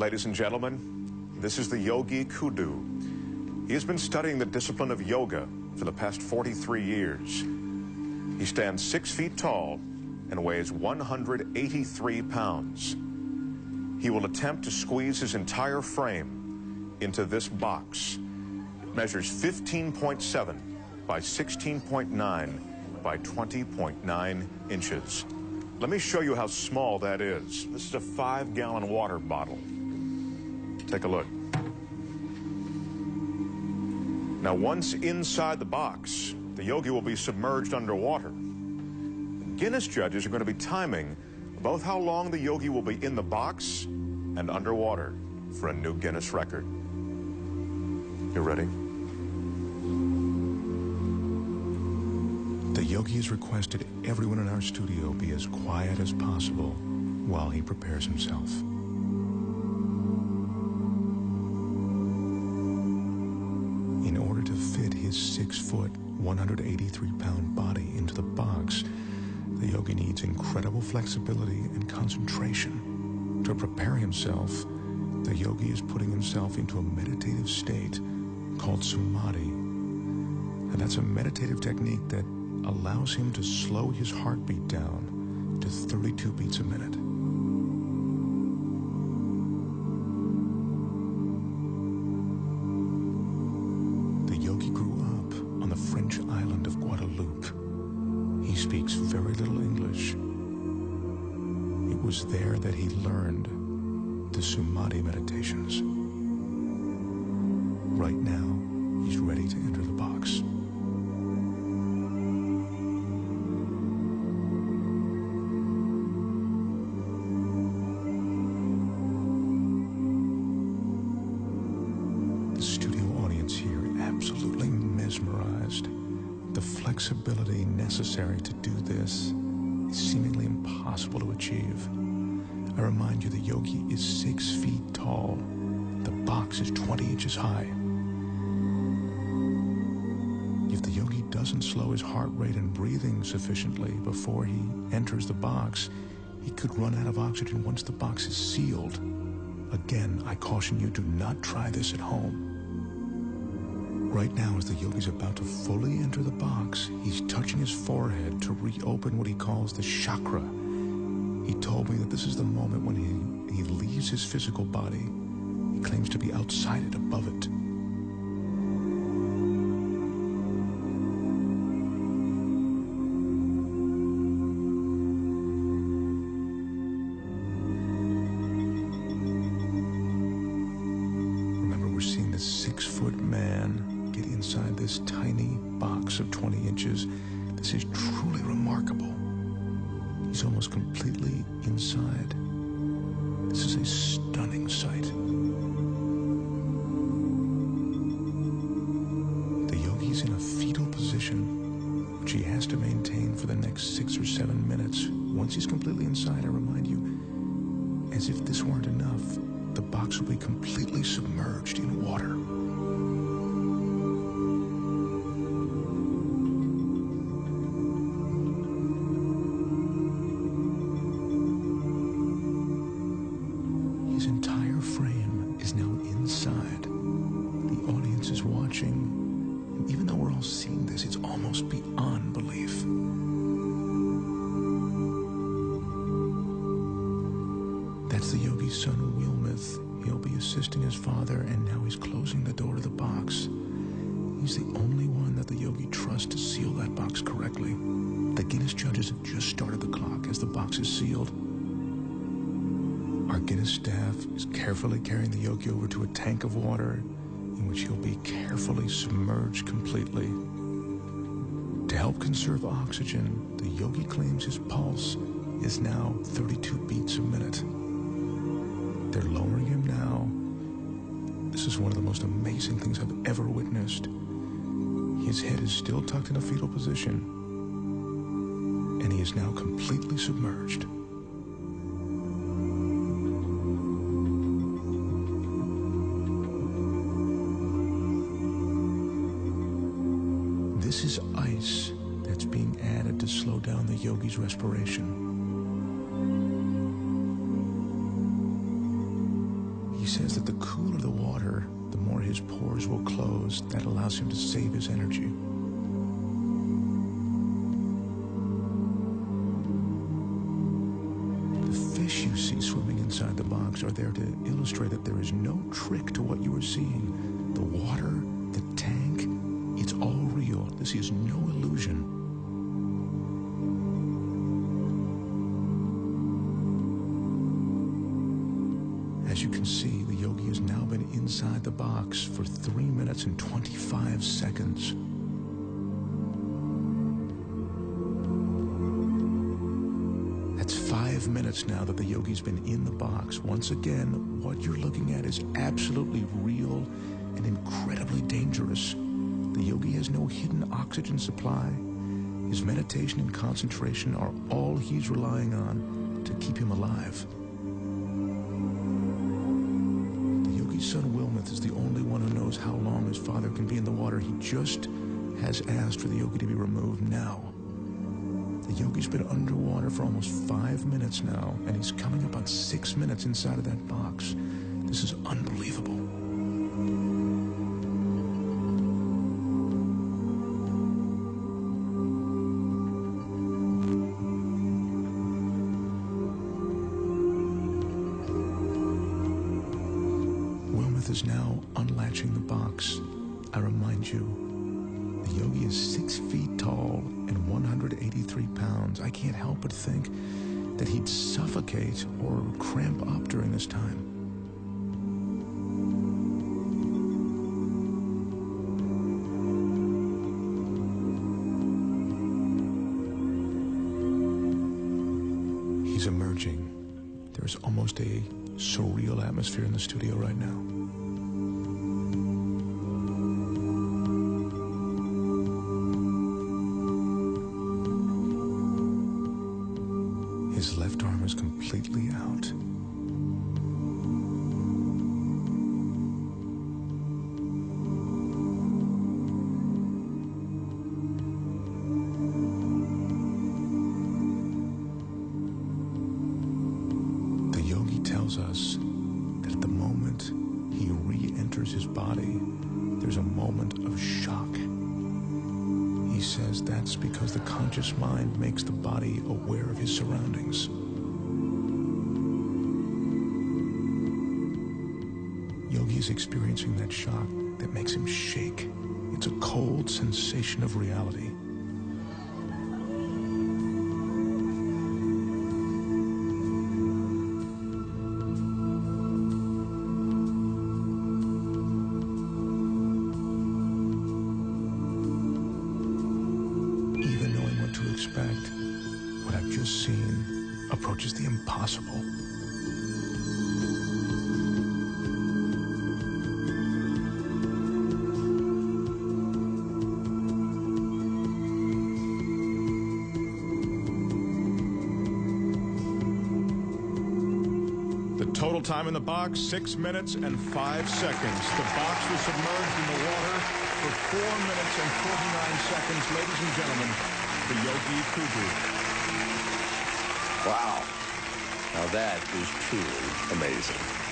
Ladies and gentlemen, this is the Yogi Kudu. He has been studying the discipline of yoga for the past 43 years. He stands 6 feet tall and weighs 183 pounds. He will attempt to squeeze his entire frame into this box. It measures 15.7 by 16.9 by 20.9 inches. Let me show you how small that is. This is a 5-gallon water bottle. Take a look. Now, once inside the box, the yogi will be submerged underwater. Guinness judges are going to be timing both how long the yogi will be in the box and underwater for a new Guinness record. You ready? The yogi has requested everyone in our studio be as quiet as possible while he prepares himself. In order to fit his 6-foot, 183-pound body into the box, the yogi needs incredible flexibility and concentration. To prepare himself, the yogi is putting himself into a meditative state called samadhi. And that's a meditative technique that allows him to slow his heartbeat down to 32 beats a minute. The yogi grew up on the French island of Guadeloupe. He speaks very little English. It was there that he learned the samadhi meditations. Right now, he's ready to enter the box. The studio audience here absolutely mesmerized. The flexibility necessary to do this is seemingly impossible to achieve. I remind you, the yogi is 6 feet tall. The box is 20 inches high. If the yogi doesn't slow his heart rate and breathing sufficiently before he enters the box, he could run out of oxygen once the box is sealed. Again, I caution you, do not try this at home. Right now, as the yogi's about to fully enter the box, he's touching his forehead to reopen what he calls the chakra. He told me that this is the moment when he leaves his physical body. He claims to be outside it, above it. Remember, we're seeing this 6-foot man get inside this tiny box of 20 inches. This is truly remarkable. He's almost completely inside. This is a stunning sight. The yogi's in a fetal position, which he has to maintain for the next 6 or 7 minutes. Once he's completely inside, I remind you, as if this weren't enough, the box will be completely submerged in water. His entire frame is now inside. The audience is watching, and even though we're all seeing this, it's almost beyond belief. That's the yogi's son, Wilmeth. He'll be assisting his father, and now he's closing the door to the box. He's the only one that the yogi trusts to seal that box correctly. The Guinness judges have just started the clock as the box is sealed. Our Guinness staff is carefully carrying the yogi over to a tank of water in which he'll be carefully submerged completely. To help conserve oxygen, the yogi claims his pulse is now 32 beats a minute. They're lowering him now. This is one of the most amazing things I've ever witnessed. His head is still tucked in a fetal position, and he is now completely submerged. This is ice that's being added to slow down the yogi's respiration. He says that the cooler the water, the more his pores will close. That allows him to save his energy. The fish you see swimming inside the box are there to illustrate that there is no trick to what you are seeing. The water, the tank, it's all real. This is no illusion. As you can see, the Yogi has now been inside the box for 3 minutes and 25 seconds. That's 5 minutes now that the Yogi's been in the box. Once again, what you're looking at is absolutely real and incredibly dangerous. The Yogi has no hidden oxygen supply. His meditation and concentration are all he's relying on to keep him alive. His son Wilmeth is the only one who knows how long his father can be in the water. He just has asked for the Yogi to be removed now. The Yogi's been underwater for almost 5 minutes now, and he's coming up on 6 minutes inside of that box. This is unbelievable. Is now unlatching the box. I remind you, the Yogi is 6 feet tall and 183 pounds. I can't help but think that he'd suffocate or cramp up during this time. He's emerging. There's almost a surreal atmosphere in the studio right now. His left arm is completely out. The Yogi tells us that at the moment he re-enters his body, there's a moment of shock. He says that's because the conscious mind makes the body aware of his surroundings. Yogi is experiencing that shock that makes him shake. It's a cold sensation of reality. Expect, what I've just seen approaches the impossible. The total time in the box, 6 minutes and 5 seconds. The box was submerged in the water for 4 minutes and 49 seconds. Ladies and gentlemen, the Yogi Kudu. Wow. Now that is truly amazing.